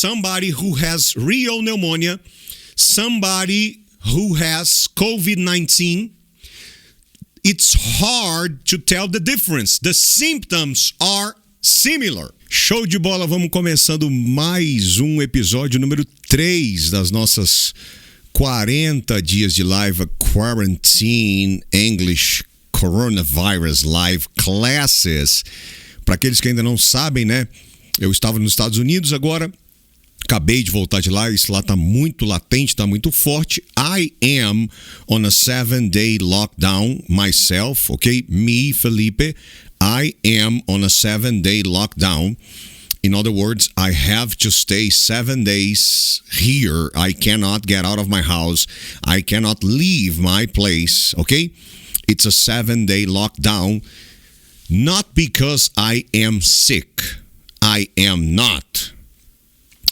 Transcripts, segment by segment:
somebody who has real pneumonia, somebody who has COVID-19, it's hard to tell the difference. The symptoms are similar. Show de bola, vamos começando mais um episódio número 3 das nossas 40 dias de live Quarantine English CoronaVirus Live Classes. Para aqueles que ainda não sabem, né? Eu estava nos Estados Unidos agora, acabei de voltar de lá, isso lá está muito latente, está muito forte. I am on a 7-day lockdown myself, okay? Me, Felipe, I am on a 7-day lockdown. In other words, I have to stay 7 days here. I cannot get out of my house. I cannot leave my place, okay? It's a 7-day lockdown, not because I am sick. I am not.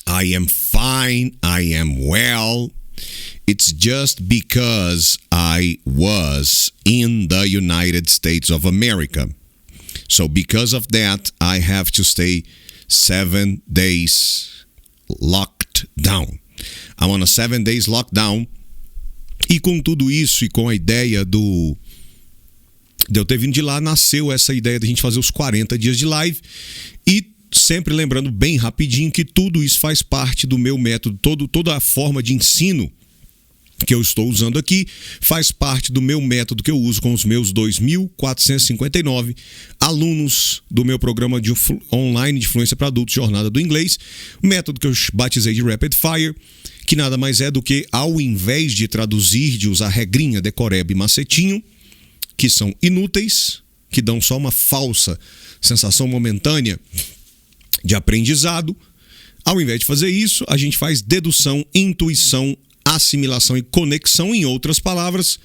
I am fine. I am well. It's just because I was in the United States of America. So because of that, I have to stay 7 days locked down. I'm on a 7 days lockdown. E com tudo isso e com a ideia de eu ter vindo de lá, nasceu essa ideia de a gente fazer os 40 dias de live. E sempre lembrando bem rapidinho que tudo isso faz parte do meu método, toda a forma de ensino que eu estou usando aqui faz parte do meu método que eu uso com os meus 2.459 alunos do meu programa online de fluência para adultos, Jornada do Inglês, método que eu batizei de Rapid Fire, que nada mais é do que, ao invés de traduzir, de usar regrinha, decoreba e macetinho, que são inúteis, que dão só uma falsa sensação momentânea de aprendizado, ao invés de fazer isso, a gente faz dedução, intuição, assimilação e conexão. Em outras palavras,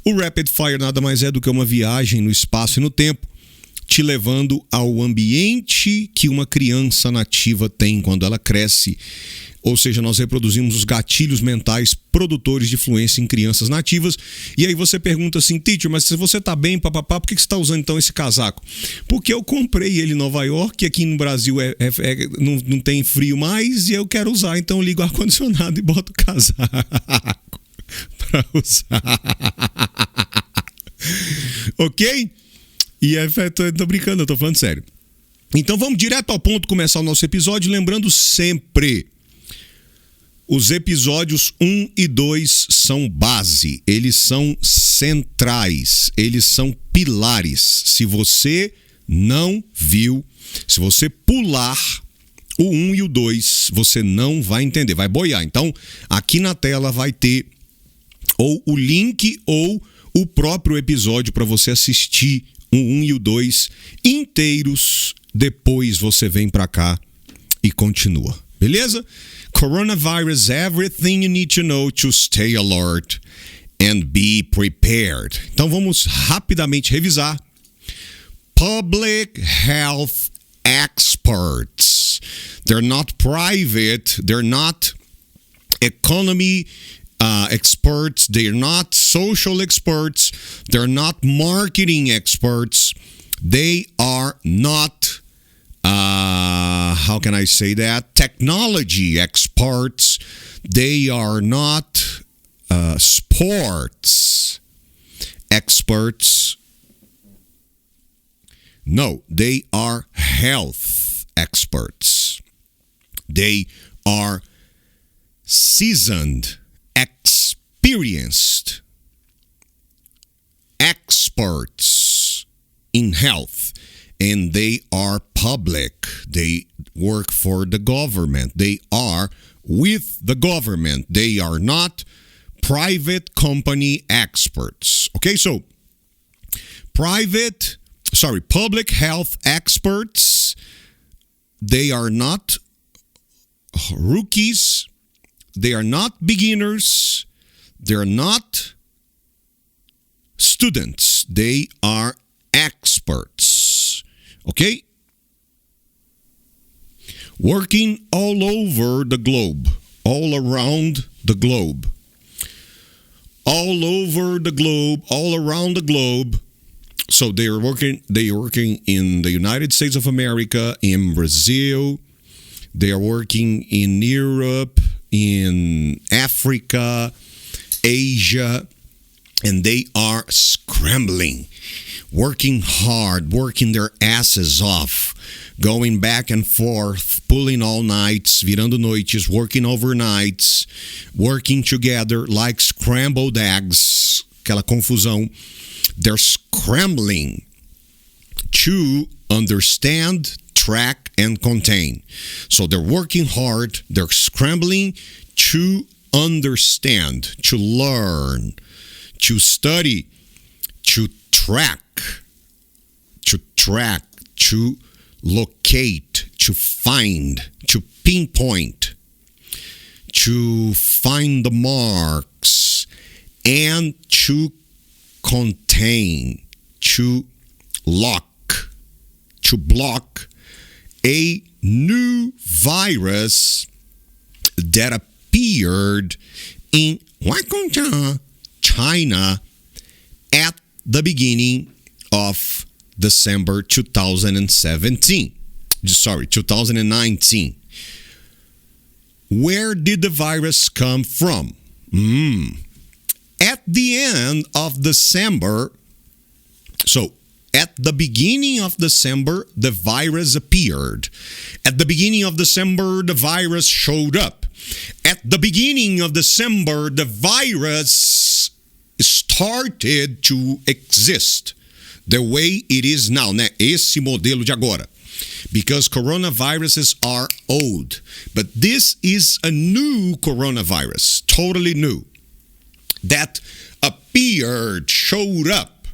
o Rapid Fire nada mais é do que uma viagem no espaço e no tempo, te levando ao ambiente que uma criança nativa tem quando ela cresce. Ou seja, nós reproduzimos os gatilhos mentais produtores de fluência em crianças nativas. E aí você pergunta assim, teacher, mas se você tá bem, papapá, por que você está usando então esse casaco? Porque eu comprei ele em Nova York, e aqui no Brasil não tem frio mais, e eu quero usar, então eu ligo o ar-condicionado e boto o casaco para usar. Ok? E tô brincando, eu tô falando sério. Então vamos direto ao ponto, começar o nosso episódio, lembrando sempre, os episódios 1 e 2 são base, eles são centrais, eles são pilares. Se você não viu, se você pular o 1 e o 2, você não vai entender, vai boiar. Então, aqui na tela vai ter ou o link ou o próprio episódio para você assistir o 1 e o 2 inteiros. Depois você vem para cá e continua, beleza? Coronavirus, everything you need to know to stay alert and be prepared. Então vamos rapidamente revisar. Public health experts. They're not private, they're not economy experts, they're not social experts, they're not marketing experts, they are not how can I say that? Technology experts. They are not sports experts. No, they are health experts. They are seasoned, experienced experts in health. And they are public. They work for the government. They are with the government. They are not private company experts. Okay, so public health experts, they are not rookies. They are not beginners. They're not students. They are experts. Okay? Working all over the globe, all around the globe. All over the globe, all around the globe. So they are working in the United States of America, in Brazil. They are working in Europe, in Africa, Asia, and they are scrambling, working hard, working their asses off, going back and forth, pulling all nights, virando noites, working overnights, working together like scrambled eggs, aquela confusão. They're scrambling to understand, track, and contain. So they're working hard, they're scrambling to understand, to learn, to study, to track, to locate, to find, to pinpoint, to find the marks, and to contain, to lock, to block a new virus that appeared in China at the beginning of December 2019. Where did the virus come from? At the end of December, at the beginning of December, the virus appeared. At the beginning of December, the virus showed up. At the beginning of December, the virus started to exist the way it is now, né? Esse modelo de agora. Because coronaviruses are old. But this is a new coronavirus, totally new, that appeared, showed up,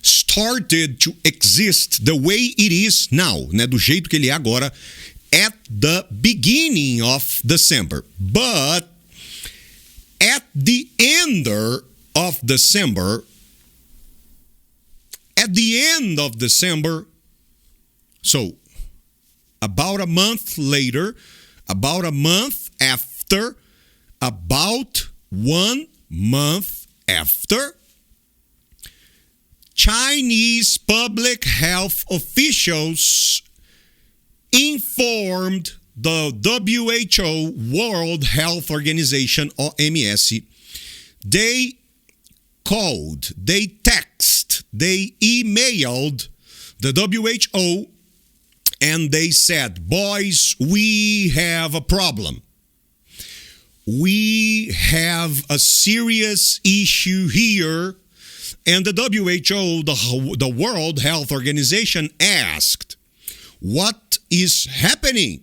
started to exist the way it is now, né? Do jeito que ele é agora, at the beginning of December. But at the end of December, so about a month later, about 1 month after, Chinese public health officials informed the WHO, World Health Organization, OMS. They called, they texted, they emailed the WHO, and they said, boys, we have a problem. We have a serious issue here. And the WHO, the World Health Organization, asked, what is happening?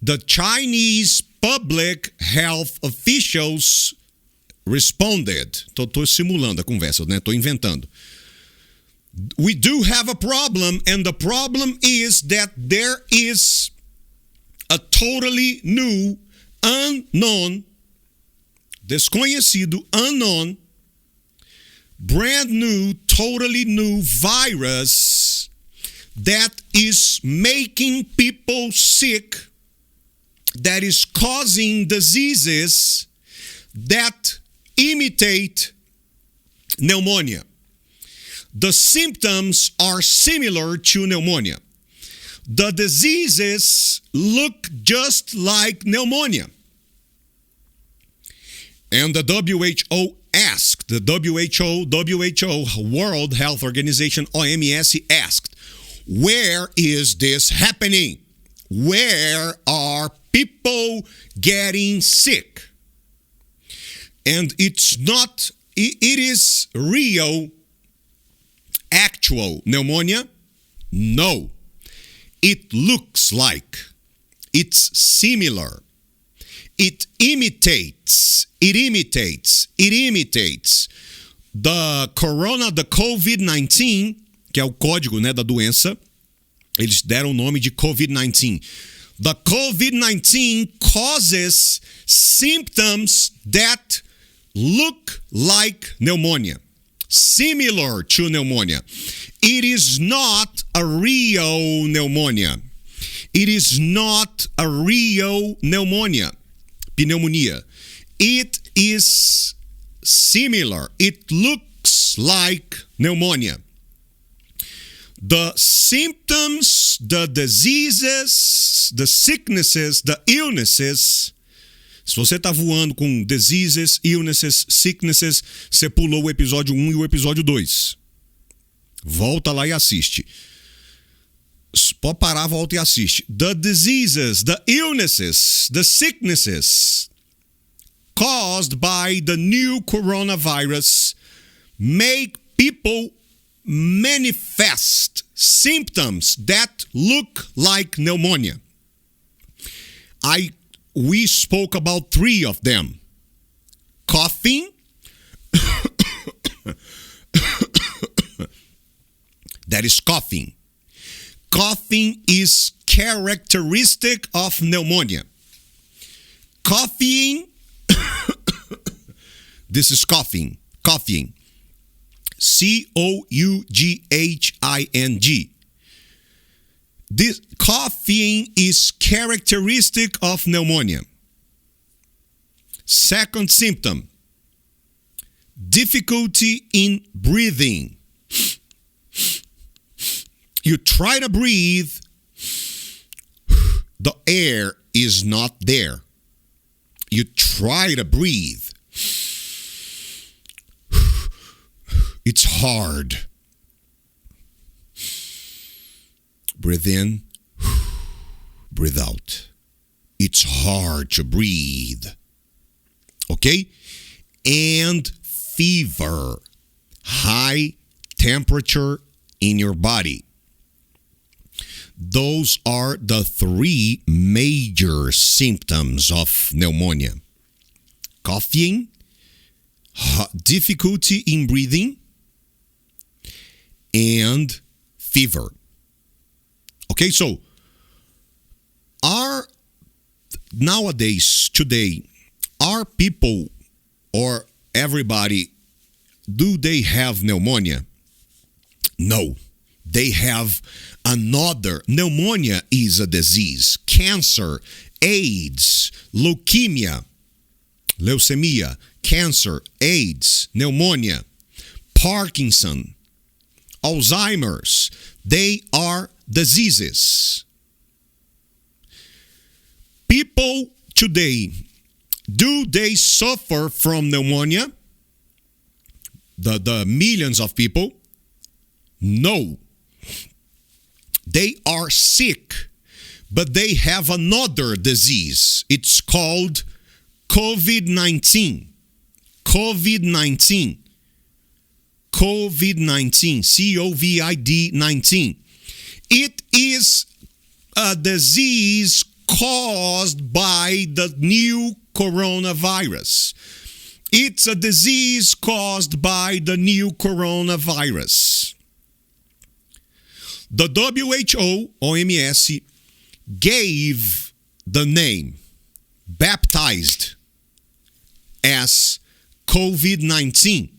The Chinese public health officials responded. Tô simulando a conversa, né? Tô inventando. We do have a problem, and the problem is that there is a totally new, unknown, desconhecido, unknown, brand new, totally new virus that is making people sick, that is causing diseases that imitate pneumonia. The symptoms are similar to pneumonia. The diseases look just like pneumonia. And the WHO asked, the WHO, World Health Organization, OMS, asked, where is this happening? Where are people getting sick? And it is real, actual pneumonia? No. It looks like, it's similar. It imitates the COVID-19, que é o código, né, da doença. Eles deram o nome de COVID-19. The COVID-19 causes symptoms that look like pneumonia, similar to pneumonia. It is not a real pneumonia. It is not a real pneumonia. It is similar. It looks like pneumonia. The symptoms, the diseases, the sicknesses, the illnesses. Se você está voando com diseases, illnesses, sicknesses, você pulou o episódio 1 e o episódio 2. Volta lá e assiste. Pode parar, volta e assiste. The diseases, the illnesses, the sicknesses caused by the new coronavirus make people manifest symptoms that look like pneumonia. We spoke about 3 of them. Coughing. That is coughing. Coughing is characteristic of pneumonia. Coughing. This is coughing. Coughing. C-O-U-G-H-I-N-G. This coughing is characteristic of pneumonia. Second symptom, difficulty in breathing. You try to breathe, the air is not there. You try to breathe. It's hard. Breathe in, breathe out. It's hard to breathe. Okay? And fever, high temperature in your body. Those are the 3 major symptoms of pneumonia. Coughing, difficulty in breathing, and fever. Okay, so today, are people or everybody, do they have pneumonia? No, they have another. Pneumonia is a disease. Cancer, AIDS, leukemia, cancer, AIDS, pneumonia, Parkinson, Alzheimer's, they are diseases. People today, do they suffer from pneumonia? The millions of people? No. They are sick, but they have another disease. It's called COVID-19. COVID-19. COVID-19. COVID-19. It is a disease caused by the new coronavirus. It's a disease caused by the new coronavirus. The WHO, OMS, gave the name, baptized as COVID-19.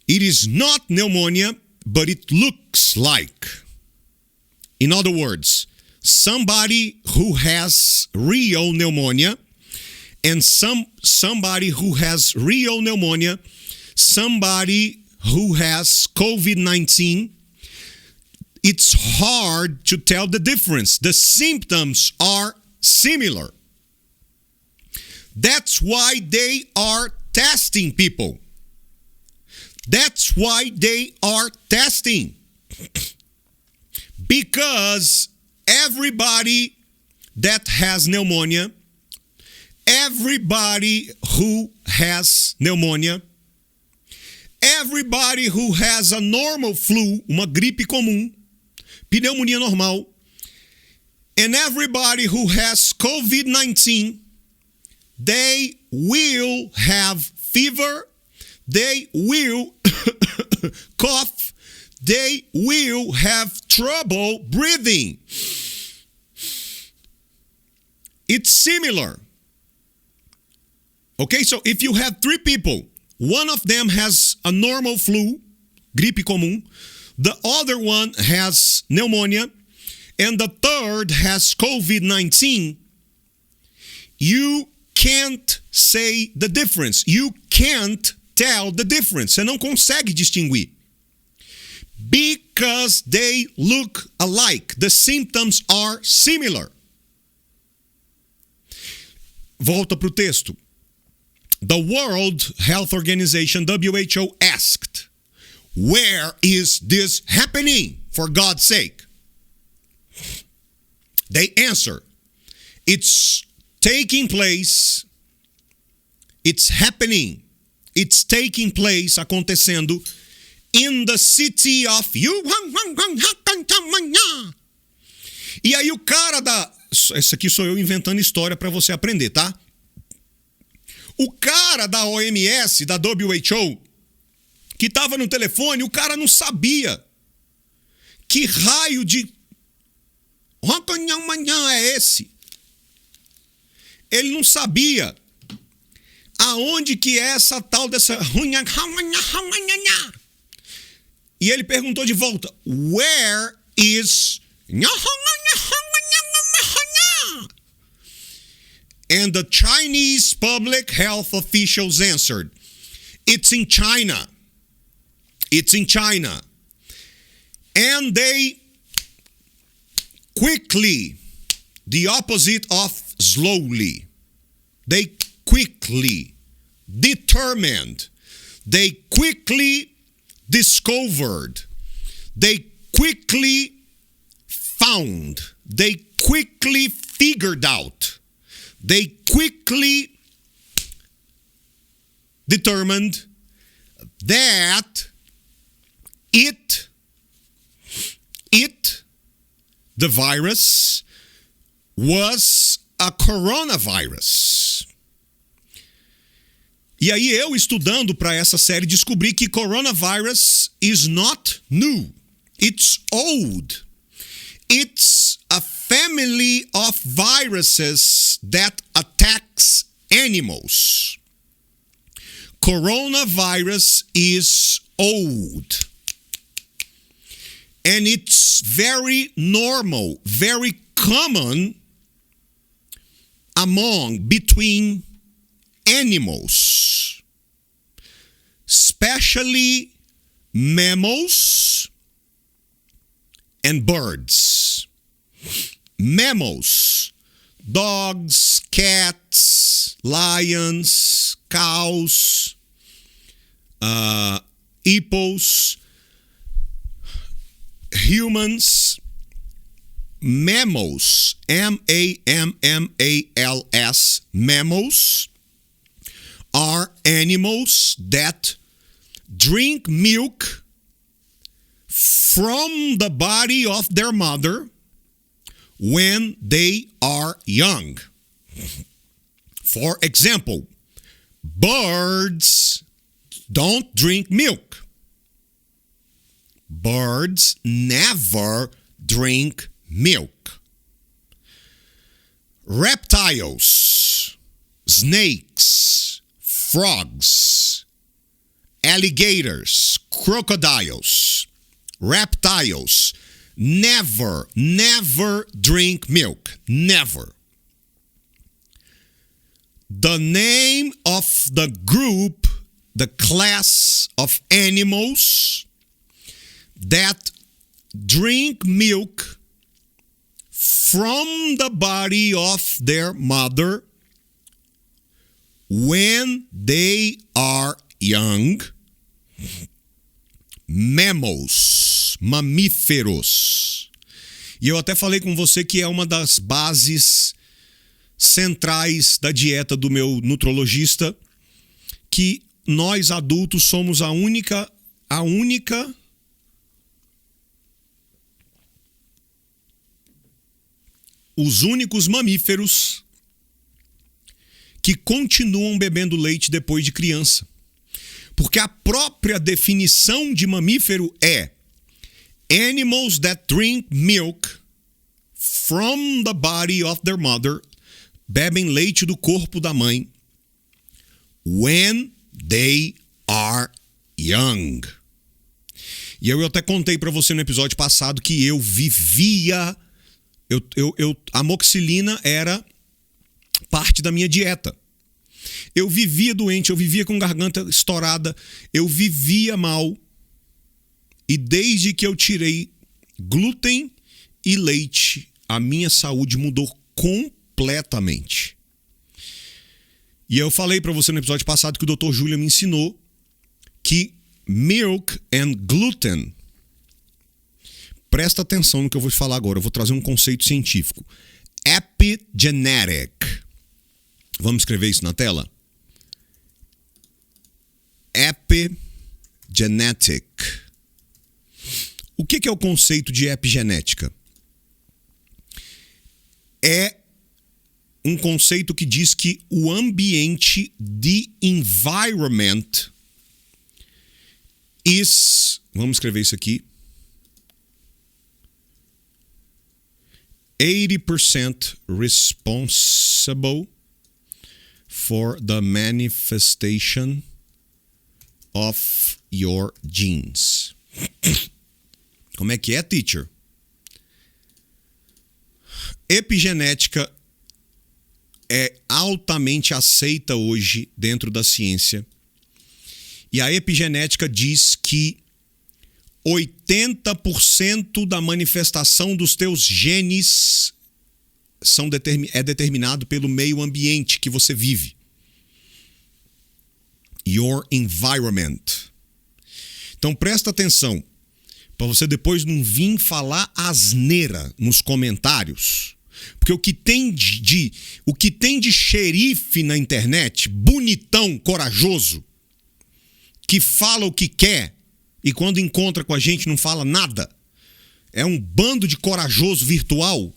It is not pneumonia, but it looks like. In other words, somebody who has real pneumonia and somebody who has real pneumonia, somebody who has COVID-19, it's hard to tell the difference. The symptoms are similar. That's why they are testing people. That's why they are testing. Because everybody that has pneumonia, everybody who has pneumonia, everybody who has a normal flu, uma gripe comum, pneumonia normal, and everybody who has COVID-19, they will have fever, they will cough, they will have trouble breathing. It's similar. Okay, so if you have 3 people, one of them has a normal flu, gripe comum, the other one has pneumonia, and the third has COVID-19, you can't say the difference. You can't tell the difference. Você não consegue distinguir. Because they look alike. The symptoms are similar. Volta para o texto. The World Health Organization, WHO, asked, where is this happening, for God's sake? They answer, it's taking place, it's happening, it's taking place, acontecendo, in the city of E aí o cara da... Esse aqui sou eu inventando história para você aprender, tá? O cara da OMS, da WHO, que estava no telefone, o cara não sabia que raio de é esse. Ele não sabia aonde que é essa tal dessa... E ele perguntou de volta, where is... And the Chinese public health officials answered, it's in China. It's in China. And they quickly, the opposite of slowly, they quickly determined, they quickly discovered, they quickly found, they quickly figured out, they quickly determined that the virus was a coronavirus. E aí eu, estudando para essa série, descobri que coronavirus is not new. It's old. It's a family of viruses that attacks animals. Coronavirus is old. And it's very normal, very common between animals, especially mammals and birds. Mammals, dogs, cats, lions, cows, hippos, humans, mammals, M-A-M-M-A-L-S, mammals are animals that drink milk from the body of their mother when they are young. For example, birds don't drink milk. Birds never drink milk. Reptiles, snakes, frogs, alligators, crocodiles, reptiles never drink milk. Never. The name of the group, the class of animals that drink milk from the body of their mother when they are young, mammals, mamíferos. E eu até falei com você que é uma das bases centrais da dieta do meu nutrologista, que nós adultos somos os únicos mamíferos que continuam bebendo leite depois de criança. Porque a própria definição de mamífero é animals that drink milk from the body of their mother, bebem leite do corpo da mãe when they are young. E eu até contei para você no episódio passado que eu vivia... a amoxicilina era parte da minha dieta. Eu vivia doente, eu vivia com garganta estourada, eu vivia mal. E desde que eu tirei glúten e leite, a minha saúde mudou completamente. E eu falei para você no episódio passado que o Dr. Júlia me ensinou que milk and gluten. Presta atenção no que eu vou te falar agora. Eu vou trazer um conceito científico. Epigenetic. Vamos escrever isso na tela? Epigenetic. O que é o conceito de epigenética? É um conceito que diz que o ambiente, the environment, vamos escrever isso aqui, 80% responsible for the manifestation of your genes. Como é que é, teacher? Epigenética é altamente aceita hoje dentro da ciência. E a epigenética diz que 80% da manifestação dos teus genes é determinado pelo meio ambiente que você vive. Your environment. Então presta atenção, para você depois não vir falar asneira nos comentários. Porque o que tem de xerife na internet, bonitão, corajoso, que fala o que quer e quando encontra com a gente não fala nada, é um bando de corajoso virtual,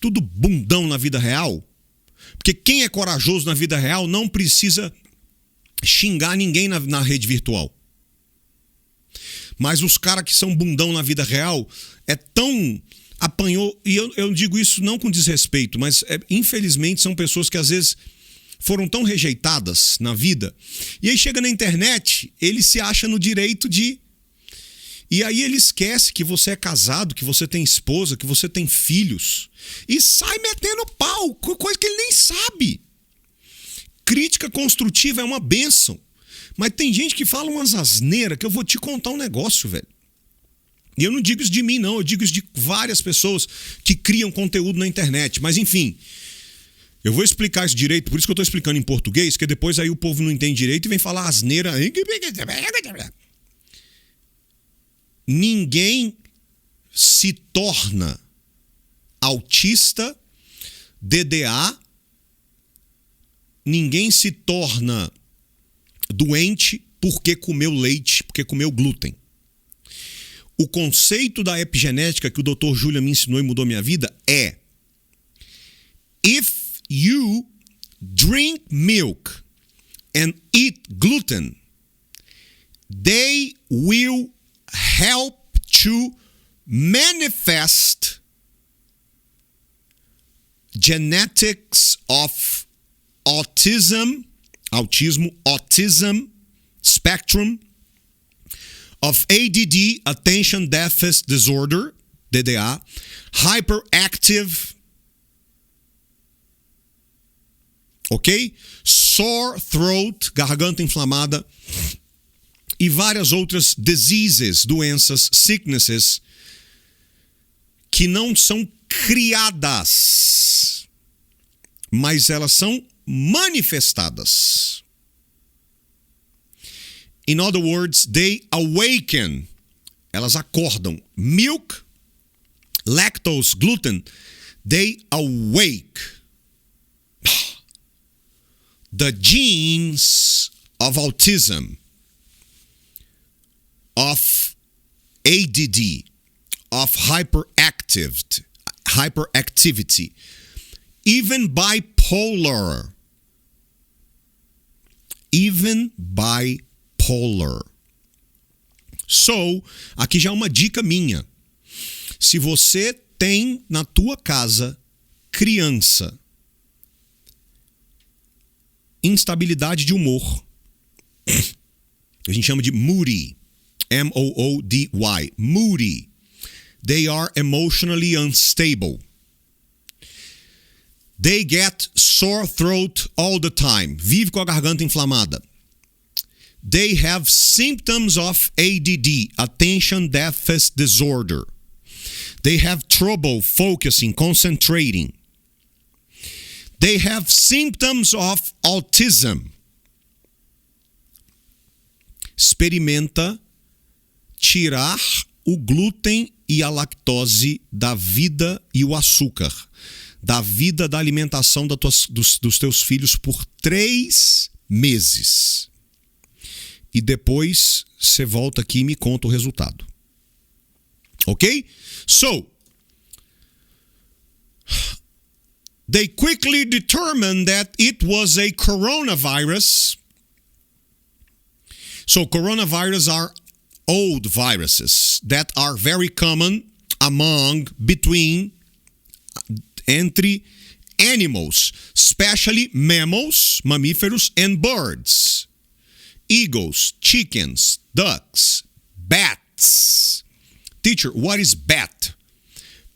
tudo bundão na vida real. Porque quem é corajoso na vida real não precisa xingar ninguém na rede virtual. Mas os caras que são bundão na vida real é tão... apanhou, e eu digo isso não com desrespeito, mas infelizmente são pessoas que às vezes foram tão rejeitadas na vida, e aí chega na internet, ele se acha no direito de... E aí ele esquece que você é casado, que você tem esposa, que você tem filhos, e sai metendo pau, coisa que ele nem sabe. Crítica construtiva é uma bênção, mas tem gente que fala umas asneiras que eu vou te contar um negócio, velho. E eu não digo isso de mim, não. Eu digo isso de várias pessoas que criam conteúdo na internet. Mas, enfim, eu vou explicar isso direito. Por isso que eu estou explicando em português, porque depois aí o povo não entende direito e vem falar asneira. Ninguém se torna autista, DDA. Ninguém se torna doente porque comeu leite, porque comeu glúten. O conceito da epigenética que o Dr. Júlia me ensinou e mudou minha vida é: if you drink milk and eat gluten, they will help to manifest genetics of autism spectrum, of ADD, Attention Deficit Disorder, DDA, hyperactive, ok? Sore throat, garganta inflamada, e várias outras diseases, doenças, sicknesses, que não são criadas, mas elas são manifestadas. In other words, they awaken. Elas acordam. Milk, lactose, gluten, they awake the genes of autism, of ADD, of hyperactivity, even bipolar. So, aqui já é uma dica minha. Se você tem na tua casa criança, instabilidade de humor, a gente chama de moody, M-O-O-D-Y, moody. They are emotionally unstable. They get sore throat all the time. Vive com a garganta inflamada. they have symptoms of ADD, attention deficit disorder. They have trouble focusing, concentrating. They have symptoms of autism. Experimenta tirar o glúten e a lactose da vida e o açúcar, da vida da alimentação dos teus filhos por 3 meses. E depois você volta aqui e me conta o resultado. Ok? So, they quickly determined that it was a coronavirus. So, coronavirus are old viruses that are very common entre animals, especially mammals, mamíferos, and birds. Eagles, chickens, ducks, bats. Teacher, what is bat?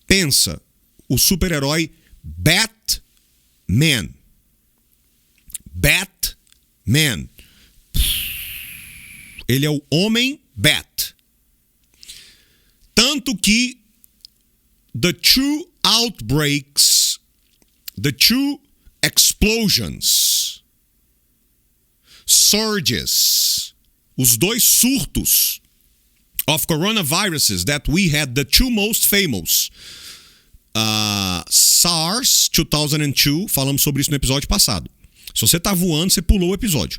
Pensa, o super-herói Batman. Batman. Ele é o homem bat. Tanto que the two outbreaks, the two explosions, surges, os dois surtos of coronaviruses that we had, the two most famous, SARS 2002, falamos sobre isso no episódio passado. Se você tá voando, você pulou o episódio.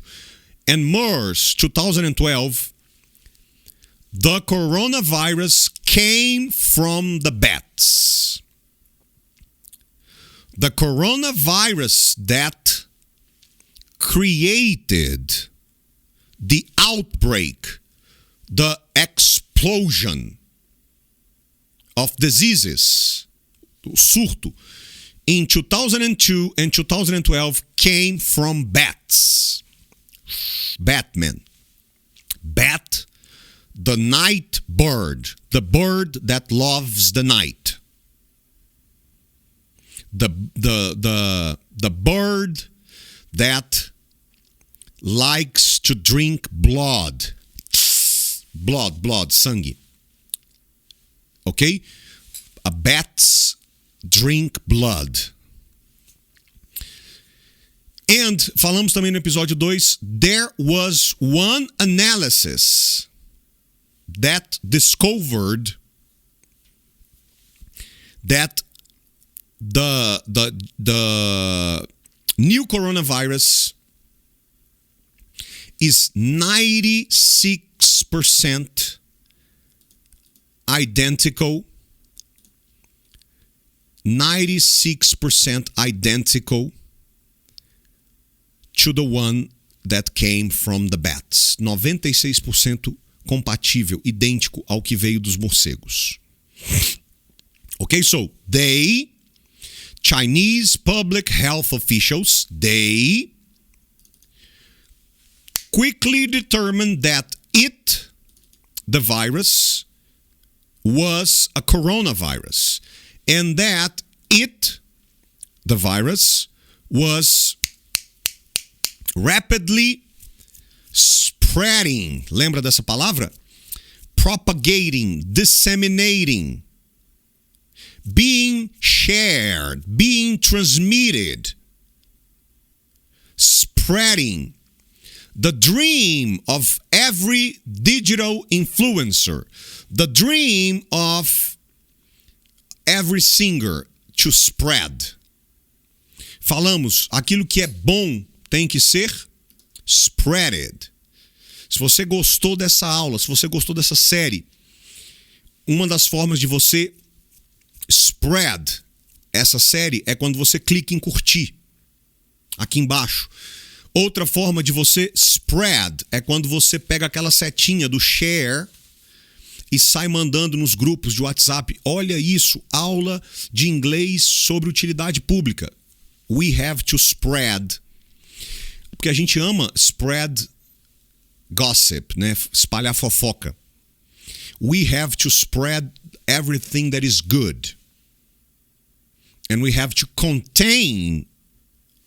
And MERS 2012, the coronavirus came from the bats. The coronavirus that created the outbreak, the explosion of diseases, o surto, in 2002 and 2012 came from bats. Batman. Bat, the night bird, the bird that loves the night. The bird that likes to drink blood. Blood, sangue. Okay? Bats drink blood. And, falamos também no episódio 2, there was one analysis that discovered that the new coronavirus is 96% identical. 96% identical to the one that came from the bats. 96% compatível, idêntico ao que veio dos morcegos. Okay, so Chinese public health officials, they quickly determined that the virus, was a coronavirus, and that the virus, was rapidly spreading. Lembra dessa palavra? Propagating, disseminating, being shared, being transmitted, spreading. The dream of every digital influencer, the dream of every singer to spread. Falamos, aquilo que é bom tem que ser spreaded. Se você gostou dessa aula, se você gostou dessa série, uma das formas de você spread essa série é quando você clica em curtir aqui embaixo. Outra forma de você spread é quando você pega aquela setinha do share e sai mandando nos grupos de WhatsApp. Olha isso, aula de inglês sobre utilidade pública. We have to spread. Porque a gente ama spread gossip, né? Espalhar fofoca. We have to spread everything that is good. And we have to contain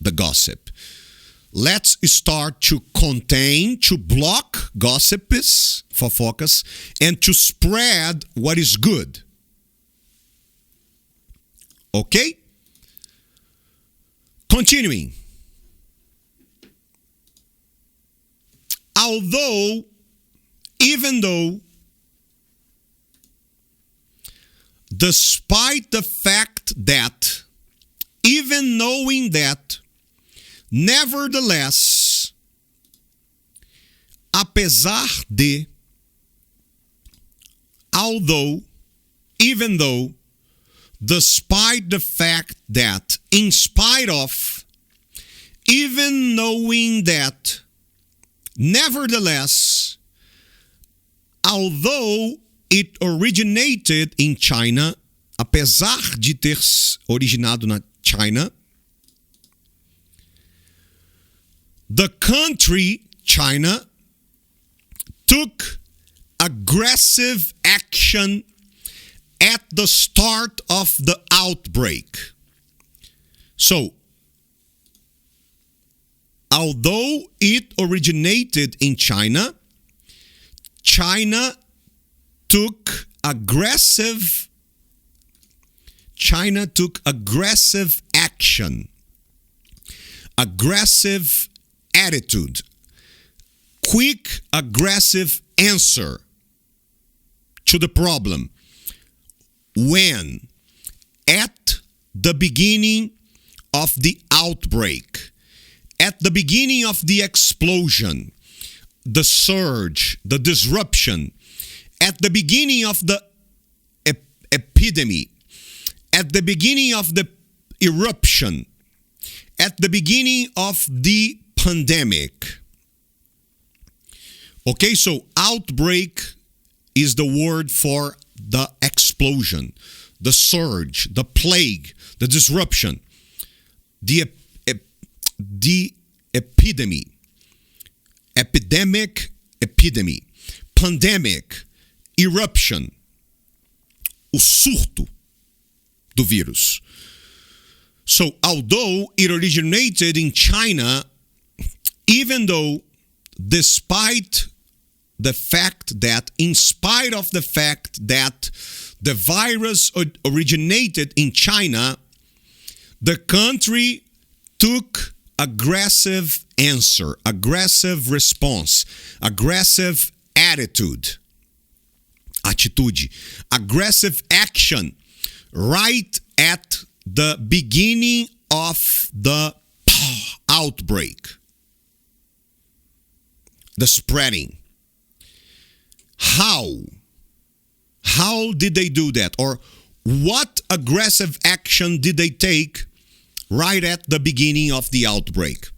the gossip. let's start to contain, to block gossips, fofocas, and to spread what is good. Okay? Continuing. Even though, despite the fact that, even knowing that, nevertheless, apesar de, although, even though, despite the fact that, in spite of, even knowing that, nevertheless, although it originated in China, apesar de ter originado na China, the country, China, took aggressive action at the start of the outbreak. So, although it originated in China, China took aggressive action, aggressive attitude, quick, aggressive answer to the problem when, at the beginning of the outbreak, at the beginning of the explosion, the surge, the disruption, at the beginning of the epidemic, at the beginning of the eruption, at the beginning of the pandemic. Okay, so outbreak is the word for the explosion, the surge, the plague, the disruption, the epidemic, pandemic, eruption, o surto do vírus. So, although it originated in China, even though, despite the fact that, in spite of the fact that the virus originated in China, the country took aggressive answer, aggressive response, aggressive attitude, atitude, aggressive action right at the beginning of the outbreak, the spreading. How did they do that? Or what aggressive action did they take right at the beginning of the outbreak?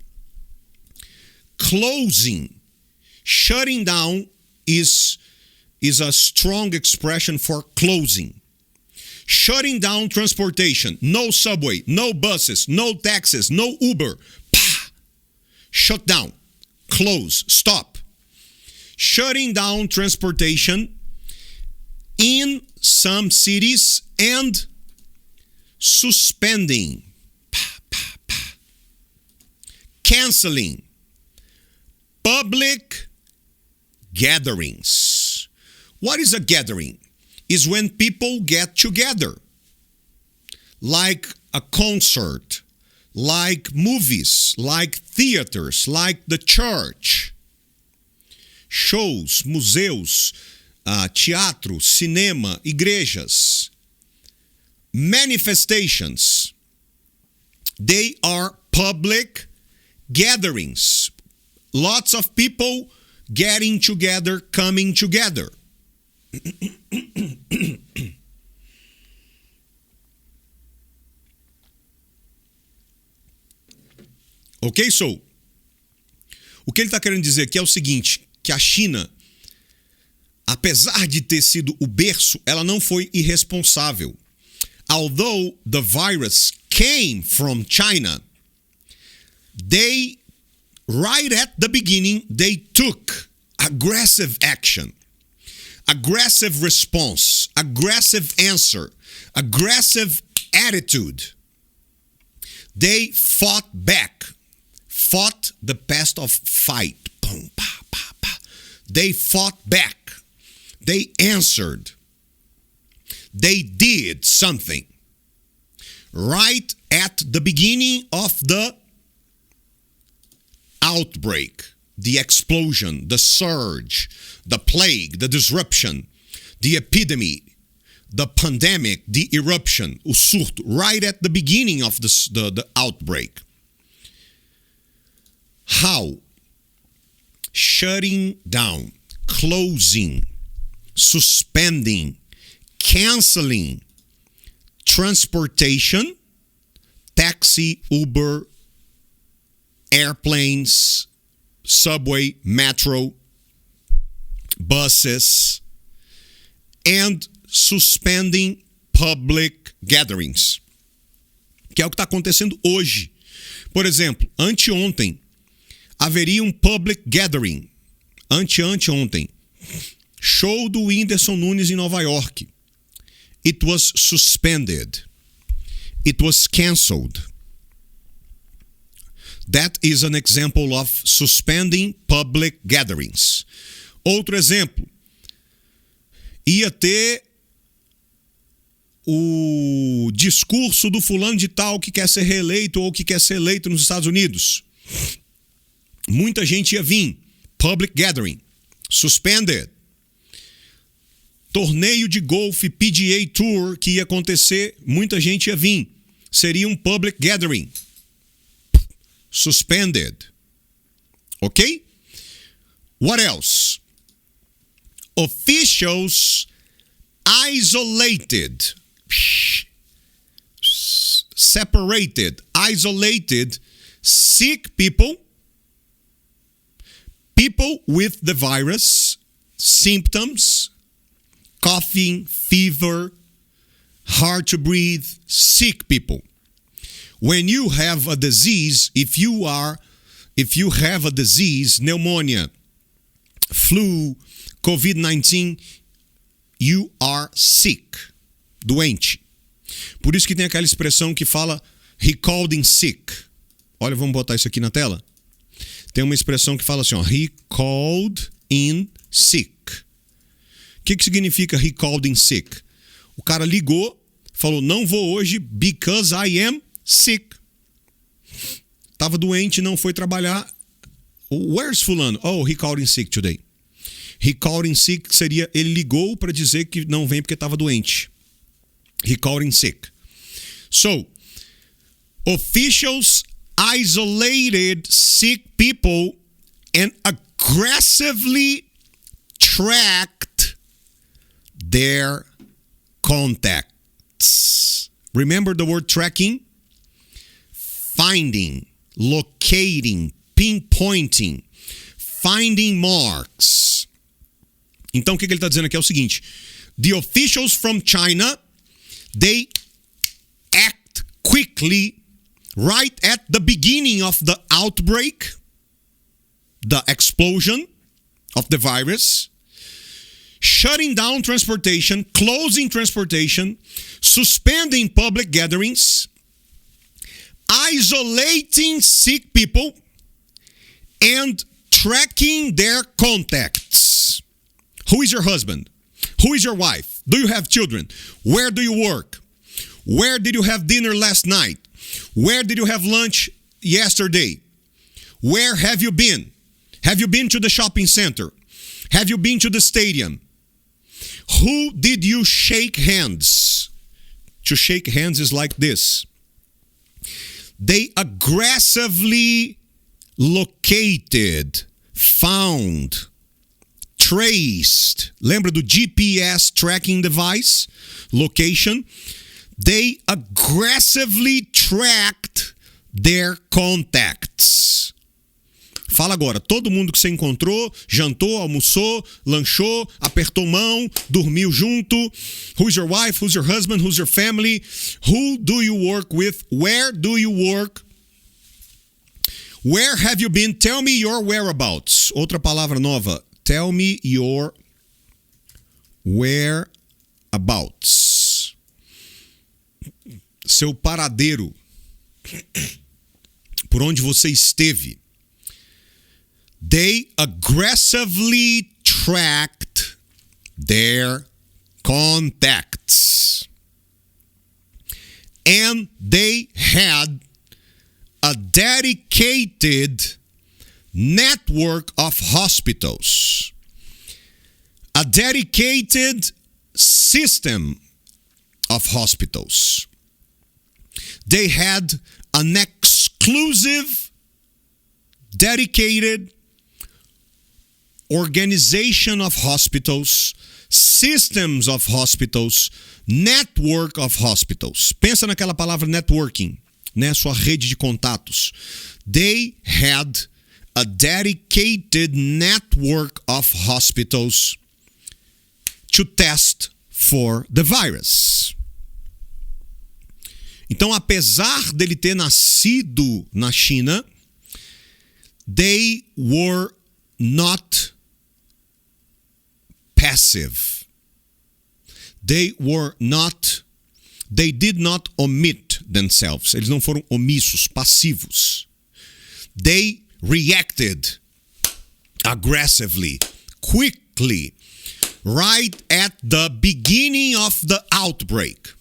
Closing, shutting down is a strong expression for closing. Shutting down transportation. No subway, no buses, no taxis, no Uber. Shut down. Close. Stop. Shutting down transportation in some cities and suspending, canceling public gatherings. What is a gathering? Is when people get together, like a concert, like movies, like theaters, like the church, shows, museus, teatro, cinema, igrejas, manifestations. They are public gatherings. Lots of people getting together, coming together. Ok, so, o que ele está querendo dizer aqui é o seguinte, que a China, apesar de ter sido o berço, ela não foi irresponsável. Although the virus came from China, they, right at the beginning, they took aggressive action, aggressive response, aggressive answer, aggressive attitude. They fought back, fought the past of fight. Pum, pa, pa, pa. They fought back. They answered. They did something. Right at the beginning of the outbreak, the explosion, the surge, the plague, the disruption, the epidemic, the pandemic, the eruption, o surto, right at the beginning of the outbreak. How? Shutting down, closing, suspending, canceling transportation, taxi, Uber, airplanes, subway, metro, buses, and suspending public gatherings, que é o que está acontecendo hoje. Por exemplo, anteontem, haveria um public gathering. Anteontem, show do Whindersson Nunes em Nova York. It was suspended. It was canceled. That is an example of suspending public gatherings. Outro exemplo, ia ter o discurso do fulano de tal que quer ser reeleito ou que quer ser eleito nos Estados Unidos. Muita gente ia vir. Public gathering. Suspended. Torneio de golfe PGA Tour que ia acontecer, muita gente ia vir. Seria um public gathering. Suspended. Ok? What else? Officials isolated. Separated. Isolated sick people. People with the virus. Symptoms. Coughing, fever, hard to breathe, sick people. When you have a disease, if you have a disease, pneumonia, flu, COVID-19, you are sick, doente. Por isso que tem aquela expressão que fala he called in sick. Olha, vamos botar isso aqui na tela. Tem uma expressão que fala assim, ó, he called in sick. O que significa he called in sick? O cara ligou, falou, não vou hoje because I am sick. Estava doente, não foi trabalhar. Where's fulano? Oh, he called in sick today. He called in sick seria, ele ligou para dizer que não vem porque estava doente. He called in sick. So, officials isolated sick people and aggressively tracked their contacts. Remember the word tracking? Finding, locating, pinpointing, finding marks. Então o que ele está dizendo aqui é o seguinte: the officials from China, they act quickly right at the beginning of the outbreak, the explosion of the virus, shutting down transportation, closing transportation, suspending public gatherings, isolating sick people, and tracking their contacts. Who is your husband? Who is your wife? Do you have children? Where do you work? Where did you have dinner last night? Where did you have lunch yesterday? Where have you been? Have you been to the shopping center? Have you been to the stadium? Who did you shake hands? To shake hands is like this. They aggressively located, found, traced. Lembra do GPS tracking device? Location. They aggressively tracked their contacts. Fala agora, todo mundo que você encontrou, jantou, almoçou, lanchou, apertou mão, dormiu junto. Who's your wife? Who's your husband? Who's your family? Who do you work with? Where do you work? Where have you been? Tell me your whereabouts. Outra palavra nova. Tell me your whereabouts. Seu paradeiro. Por onde você esteve. they aggressively tracked their contacts. And they had a dedicated network of hospitals, a dedicated system of hospitals. They had an exclusive, dedicated organization of hospitals, systems of hospitals, network of hospitals. Pensa naquela palavra networking, né? Sua rede de contatos. They had a dedicated network of hospitals to test for the virus. Então, apesar dele ter nascido na China, they were not passive. They did not omit themselves. Eles não foram omissos, passivos. They reacted aggressively, quickly, right at the beginning of the outbreak.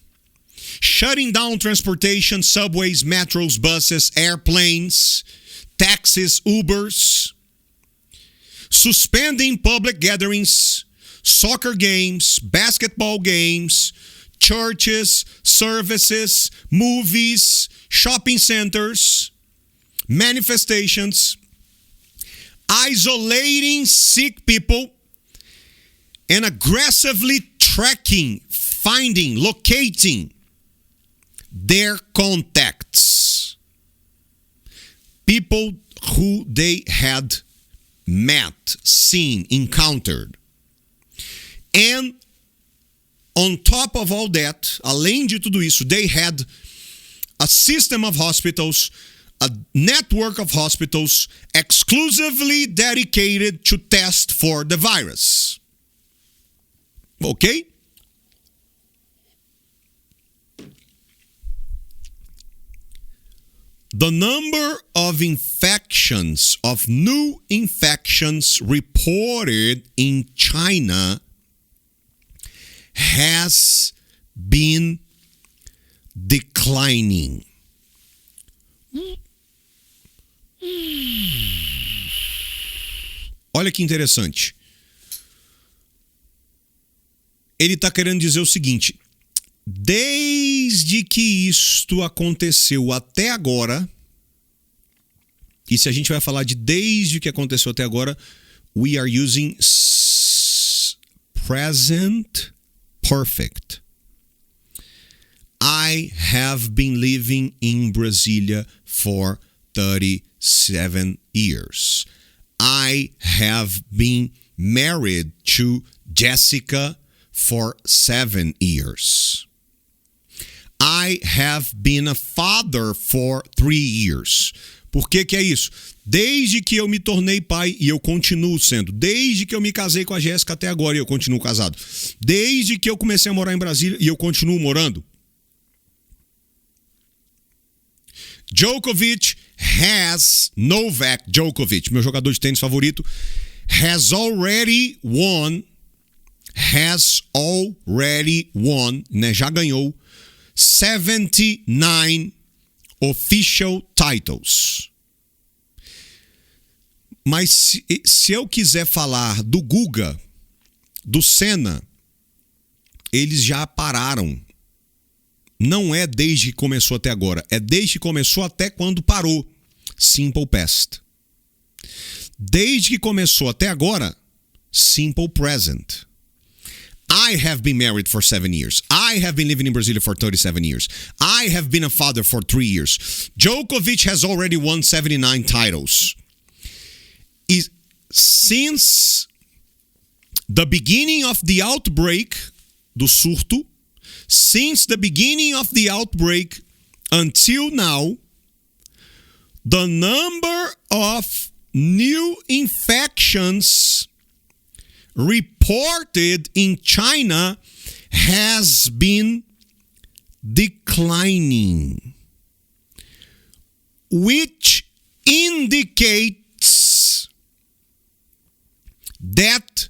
Shutting down transportation, subways, metros, buses, airplanes, taxis, Ubers. Suspending public gatherings, soccer games, basketball games, churches, services, movies, shopping centers, manifestations, isolating sick people, and aggressively tracking, finding, locating their contacts. People who they had met, seen, encountered. And on top of all that, além de tudo isso, they had a system of hospitals, a network of hospitals exclusively dedicated to test for the virus. Okay? The number of infections, of new infections reported in China has been declining. Olha que interessante. Ele está querendo dizer o seguinte: desde que isto aconteceu até agora, e se a gente vai falar de desde que aconteceu até agora, we are using present perfect. I have been living in Brasilia for 37 years. I have been married to Jessica for 7 years. I have been a father for 3 years. Por que é isso? Desde que eu me tornei pai e eu continuo sendo. Desde que eu me casei com a Jéssica até agora e eu continuo casado. Desde que eu comecei a morar em Brasília e eu continuo morando. Novak Djokovic, meu jogador de tênis favorito, has already won, né, já ganhou 79 official titles. Mas se eu quiser falar do Guga, do Senna, eles já pararam. Não é desde que começou até agora, é desde que começou até quando parou. Simple past. Desde que começou até agora, simple present. I have been married for 7 years. I have been living in Brasilia for 37 years. I have been a father for 3 years. Djokovic has already won 79 titles. Since the beginning of the outbreak do surto, since the beginning of the outbreak until now, the number of new infections reported in China has been declining, which indicates that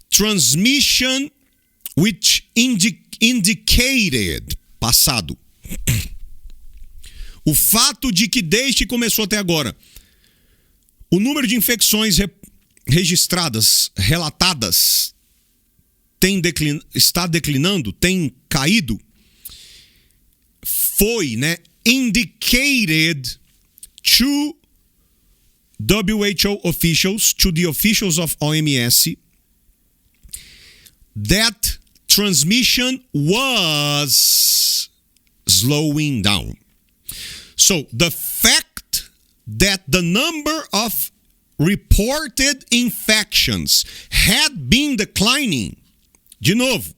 transmission which indicated, passado, o fato de que desde que começou até agora, o número de infecções registradas, relatadas, está declinando, tem caído, foi, indicated to WHO officials, to the officials of OMS, that transmission was slowing down. So the fact that the number of reported infections had been declining, de novo,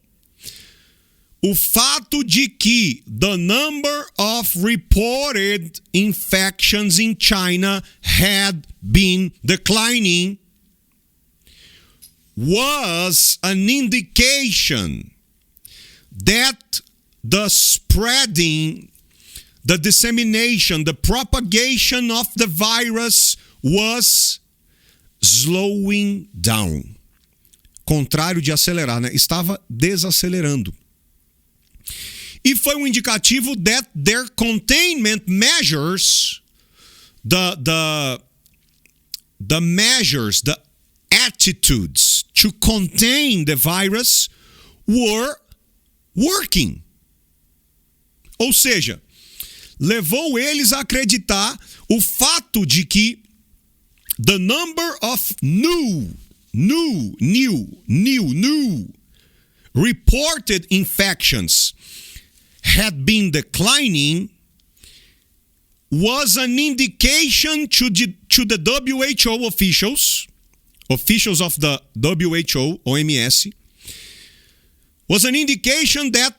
o fato de que the number of reported infections in China had been declining was an indication that the spreading, the dissemination, the propagation of the virus was slowing down. Contrário de acelerar, estava desacelerando. E foi um indicativo that their containment measures, the measures, the attitudes to contain the virus were working. Ou seja, levou eles a acreditar o fato de que the number of new reported infections had been declining was an indication to the WHO officials of the WHO, OMS, was an indication that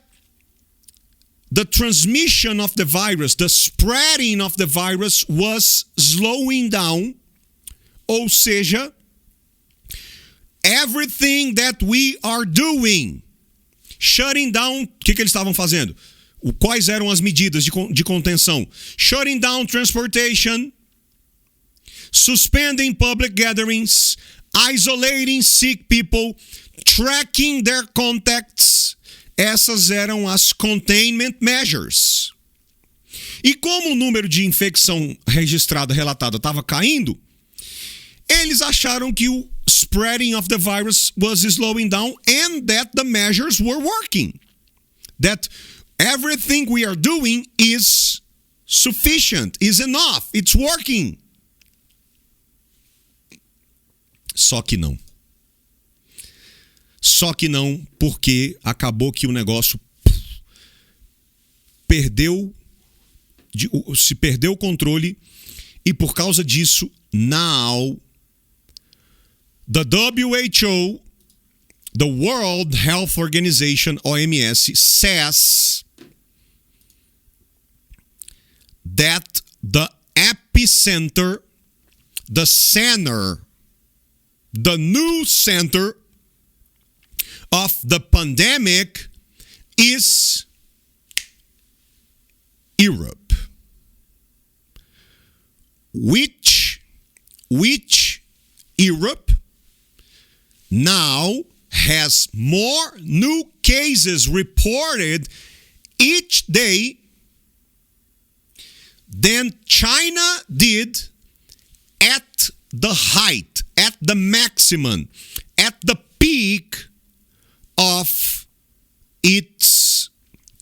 the transmission of the virus, the spreading of the virus was slowing down. Ou seja, everything that we are doing, shutting down, o que eles estavam fazendo? Quais eram as medidas de contenção? Shutting down transportation, suspending public gatherings, isolating sick people, tracking their contacts. Essas eram as containment measures. E como o número de infecção registrada, relatada, estava caindo, eles acharam que o spreading of the virus was slowing down and that the measures were working. That everything we are doing is sufficient, is enough, it's working. Só que não. Só que não, porque acabou que o negócio se perdeu o controle e por causa disso, now, the WHO, the World Health Organization, OMS, says that the epicenter, the new center of the pandemic is Europe. Which Europe now has more new cases reported each day than China did at the height, at the maximum, at the peak of its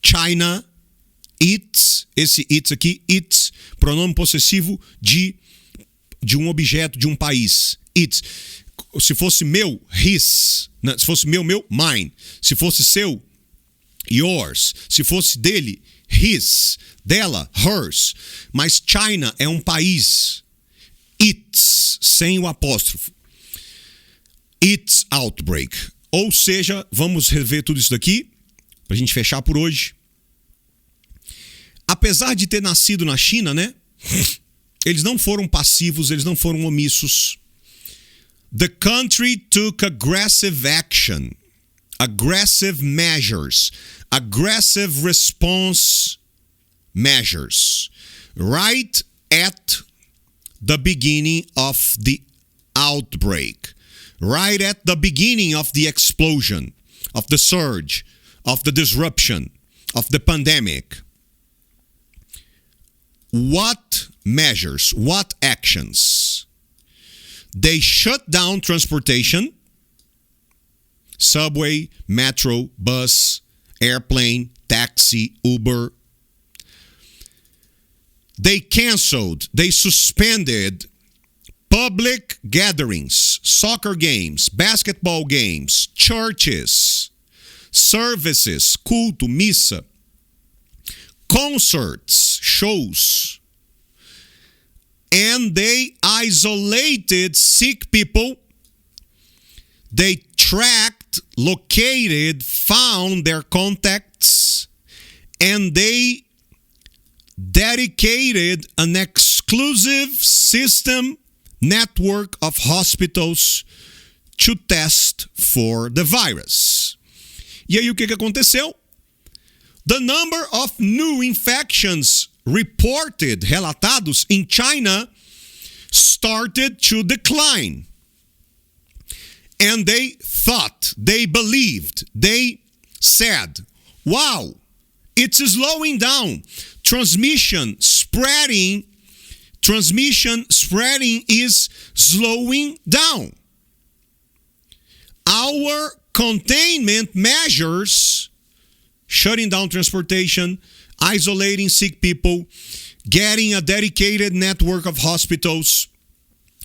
China, esse its aqui, its, pronome possessivo de um objeto, de um país. Its. Se fosse meu, his. Se fosse meu, mine. Se fosse seu, yours. Se fosse dele, his. Dela, hers. Mas China é um país. Its, sem o apóstrofo. Its outbreak. Ou seja, vamos rever tudo isso daqui, pra gente fechar por hoje. Apesar de ter nascido na China, eles não foram passivos, eles não foram omissos. The country took aggressive action, aggressive measures, aggressive response measures, right at the beginning of the outbreak, right at the beginning of the explosion, of the surge, of the disruption, of the pandemic. What measures, what actions? They shut down transportation, subway, metro, bus, airplane, taxi, Uber. They canceled, they suspended public gatherings, soccer games, basketball games, churches, services, culto, missa, concerts, shows. And they isolated sick people. They tracked, located, found their contacts, and they dedicated an exclusive system network of hospitals to test for the virus. E aí o que aconteceu? The number of new infections reported, relatados in China, started to decline. And they thought, they believed, they said, wow, it's slowing down. Transmission spreading is slowing down. Our containment measures, shutting down transportation, isolating sick people, getting a dedicated network of hospitals,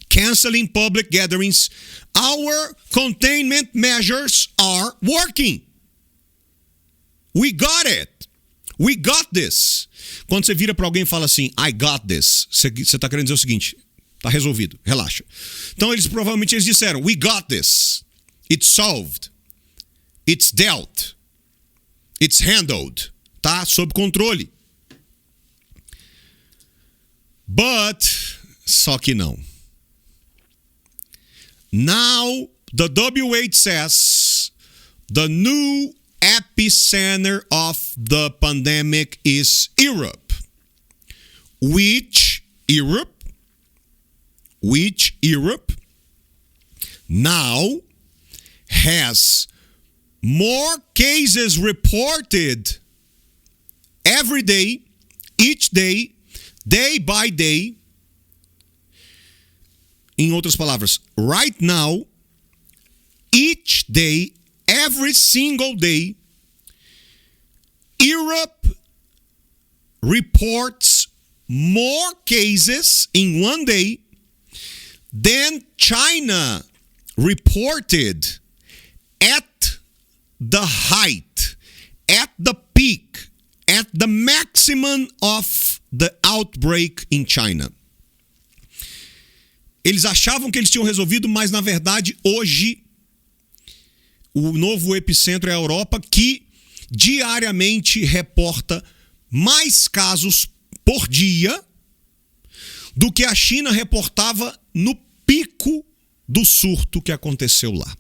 canceling public gatherings, our containment measures are working. We got it. We got this. Quando você vira para alguém e fala assim, I got this, você está querendo dizer o seguinte, está resolvido, relaxa. Então provavelmente eles disseram, we got this. It's solved. It's dealt. It's handled. Tá sob controle. But, só que não. Now, the WHO says the new epicenter of the pandemic is Europe. Which Europe now has more cases reported every day, each day, day by day. Em outras palavras, right now, each day, every single day, Europe reports more cases in one day than China reported at the height, at the peak, at the maximum of the outbreak in China. Eles achavam que eles tinham resolvido, mas na verdade hoje o novo epicentro é a Europa, que diariamente reporta mais casos por dia do que a China reportava no pico do surto que aconteceu lá.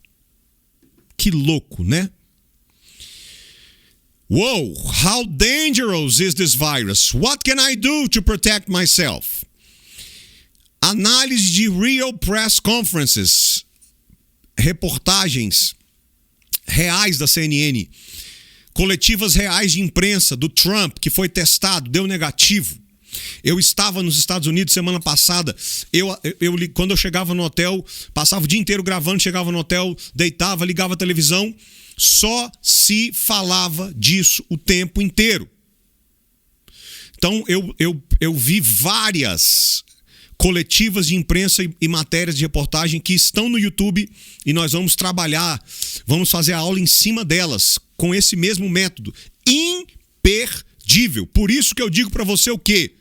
Que louco, né? Whoa, how dangerous is this virus? What can I do to protect myself? Análise de real press conferences, reportagens reais da CNN, coletivas reais de imprensa do Trump, que foi testado, deu negativo. Eu estava nos Estados Unidos semana passada, quando eu chegava no hotel, passava o dia inteiro gravando, chegava no hotel, deitava, ligava a televisão, só se falava disso o tempo inteiro. Então eu vi várias coletivas de imprensa e matérias de reportagem que estão no YouTube e nós vamos trabalhar, vamos fazer a aula em cima delas com esse mesmo método. Imperdível. Por isso que eu digo para você o quê?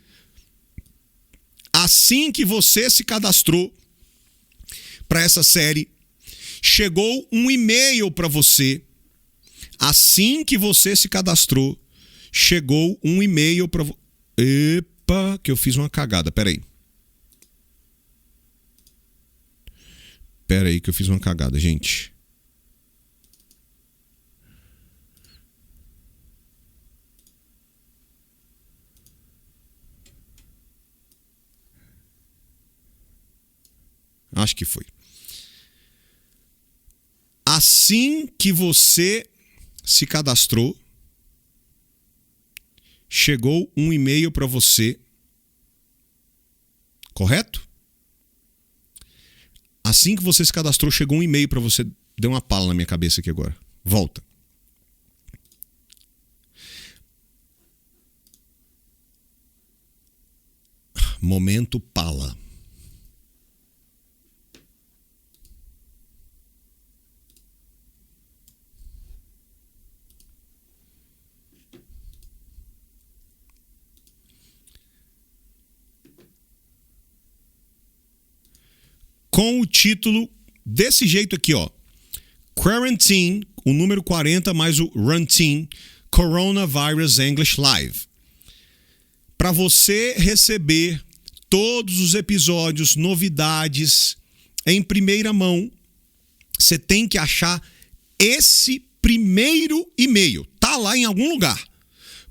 Assim que você se cadastrou para essa série, chegou um e-mail para você. Assim que você se cadastrou, chegou um e-mail para você. Epa, que eu fiz uma cagada, peraí que eu fiz uma cagada, gente. Acho que foi. Assim que você se cadastrou, chegou um e-mail para você, correto? Assim que você se cadastrou, chegou um e-mail para você. Deu uma pala na minha cabeça aqui agora. Volta. Momento pala. Com o título desse jeito aqui, ó. Quarantine, o número 40 mais o Rantine, CoronaVirus English Live. Para você receber todos os episódios, novidades em primeira mão, você tem que achar esse primeiro e-mail. Tá lá em algum lugar.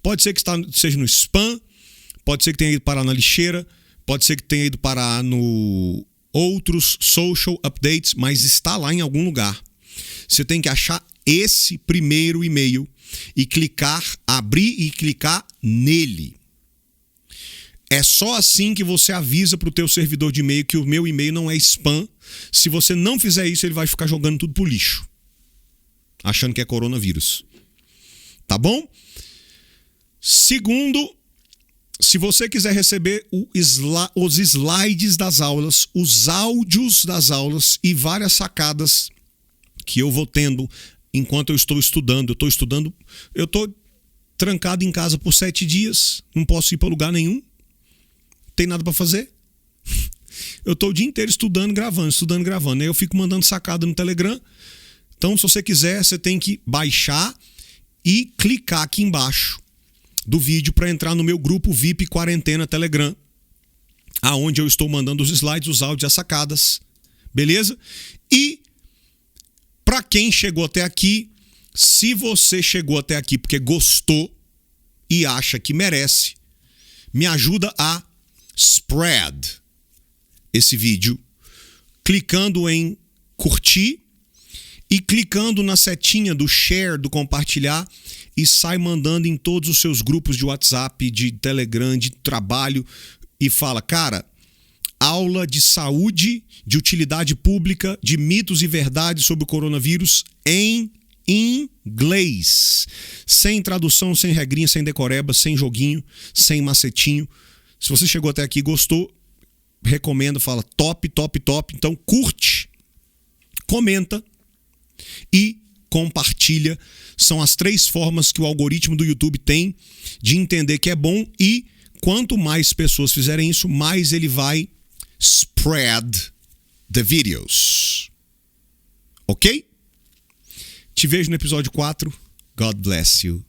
Pode ser que seja no spam, pode ser que tenha ido parar na lixeira, pode ser que tenha ido parar no outros social updates, mas está lá em algum lugar. Você tem que achar esse primeiro e-mail e clicar, abrir e clicar nele. É só assim que você avisa para o teu servidor de e-mail que o meu e-mail não é spam. Se você não fizer isso, ele vai ficar jogando tudo pro lixo, achando que é coronavírus. Tá bom? Segundo, se você quiser receber os slides das aulas, os áudios das aulas e várias sacadas que eu vou tendo enquanto eu estou estudando. Eu estou trancado em casa por 7 dias, não posso ir para lugar nenhum, não tem nada para fazer. Eu estou o dia inteiro estudando, gravando. Aí eu fico mandando sacada no Telegram. Então, se você quiser, você tem que baixar e clicar aqui embaixo do vídeo para entrar no meu grupo VIP Quarentena Telegram, aonde eu estou mandando os slides, os áudios e as sacadas. Beleza? E para quem chegou até aqui, se você chegou até aqui porque gostou e acha que merece, me ajuda a spread esse vídeo clicando em curtir e clicando na setinha do share, do compartilhar, e sai mandando em todos os seus grupos de WhatsApp, de Telegram, de trabalho, e fala, cara, aula de saúde, de utilidade pública, de mitos e verdades sobre o coronavírus em inglês. Sem tradução, sem regrinha, sem decoreba, sem joguinho, sem macetinho. Se você chegou até aqui e gostou, recomendo, fala top, top, top. Então curte, comenta e compartilha. São as 3 formas que o algoritmo do YouTube tem de entender que é bom, e quanto mais pessoas fizerem isso, mais ele vai spread the videos. Ok? Te vejo no episódio 4. God bless you.